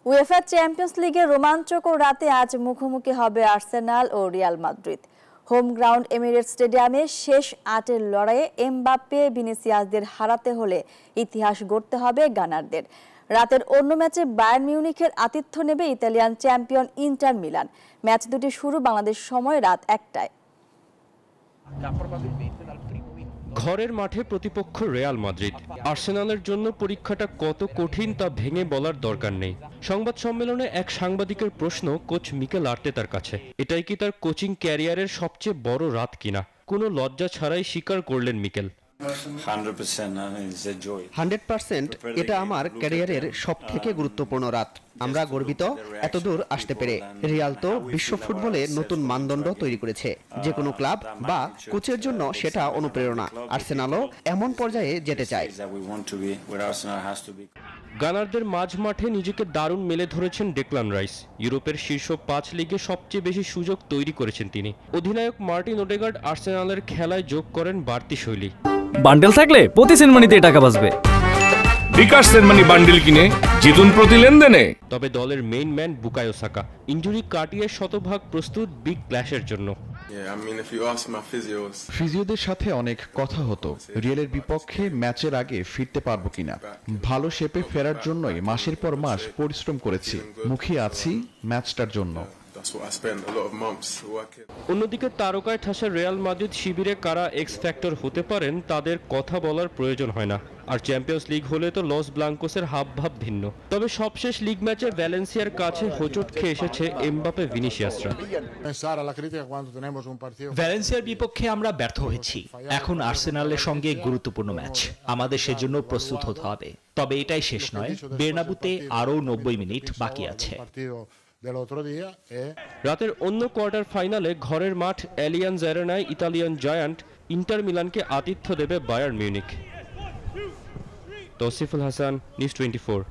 UEFA champions লিগের রোমাঞ্চকর রাতে আজ মুখোমুখি হবে আর্সেনাল ও Real Madrid. Home ground Emirates স্টেডিয়ামে শেষ ৮-এর লড়াইয়ে এমবাপ্পে ভিনিসিয়াসদের হারাতে হলে ইতিহাস গড়তে হবে গানারদের। রাতের অন্য ম্যাচে বায়ার্ন মিউনিখের আতিথ্য নেবে Italian champion inter Milan. Match দুটি শুরু বাংলাদেশ সময় রাত ১টায়। ঘরের মাঠে প্রতিপক্ষ রিয়াল মাদ্রিদ। আর্সেনালের জন্য পরীক্ষাটা কত কঠিন তা ভেঙে বলার দরকার নেই। সংবাদ সম্মেলনে এক সাংবাদিকের প্রশ্ন কোচ মিকেল আর্তেতার কাছে, এটাই কি তার কোচিং ক্যারিয়ারের সবচেয়ে বড় রাত কিনা? কোনো লজ্জা ছাড়াই স্বীকার করলেন মিকেল। 100% এটা আমার ক্যারিয়ারের সব থেকে গুরুত্বপূর্ণ রাত। আমরা গর্বিত এতদূর আসতে পেরে। রিয়াল তো বিশ্ব ফুটবলে নতুন মানদণ্ড তৈরি করেছে। যে কোনো ক্লাব বা কোচের জন্য সেটা অনুপ্রেরণা। আর্সেনালও এমন পর্যায়ে যেতে চায়। গানারদের মাঝ মাঠে নিজেকে দারুণ মেলে ধরেছেন ডেক্লান রাইস। ইউরোপের শীর্ষ 5 লিগে সবচেয়ে বেশি সুযোগ তৈরি করেছেন তিনি। অধিনায়ক মার্টিন ওডেগার্ড আর্সেনালের খেলায় যোগ করেন বাড়তি শৈলী। বান্ডেল থাকলে প্রতি সেনমানিতে টাকা বাঁচবে। বিকাশ সেনমানি বান্ডেল কিনে জিতুন প্রতি লেনদেনে। তবে দলের main man Bukayo Saka injury কাটিয়ে শতভাগ প্রস্তুত বিগ ক্ল্যাশের জন্য। ফিজিওদের সাথে অনেক কথা হতো রিয়ালের বিপক্ষে ম্যাচের আগে ফিরতে পারবো কিনা। ভালো শেপে ফেরার জন্যই মাসের পর মাস পরিশ্রম করেছি। মুখিয়ে আছি ম্যাচটার জন্য। অন্যদিকে তারকায় ঠাসা রিয়াল মাদ্রিদ শিবিরে কারা এক্স ফ্যাক্টর হতে পারেন তাদের কথা বলার প্রয়োজন হয় না। আর চ্যাম্পিয়ন্স লিগ হলে তো লস ব্লাঙ্কোসের হাবভাব ভিন্ন। তবে সবশেষ লিগ ম্যাচে ভ্যালেন্সিয়ার কাছে হোঁচট খেয়ে এসেছে এমবাপ্পে ভিনিসিয়াসরা। ভ্যালেন্সিয়ার বিপক্ষে আমরা ব্যর্থ হয়েছি। এখন আর্সেনালের সঙ্গে গুরুত্বপূর্ণ ম্যাচ, আমাদের সেজন্য প্রস্তুত হতে হবে। তবে এটাই শেষ নয়, বের্নাবুতে আরও 90 মিনিট বাকি আছে। রাতের অন্য কোয়ার্টার ফাইনালে ঘরের মাঠ অ্যালিয়াঞ্জ অ্যারেনায় ইতালিয়ান জায়ান্ট ইন্টার মিলানকে আতিথ্য দেবে বায়ার্ন মিউনিখ। তৌসিফুল হাসান, নিউজ 24।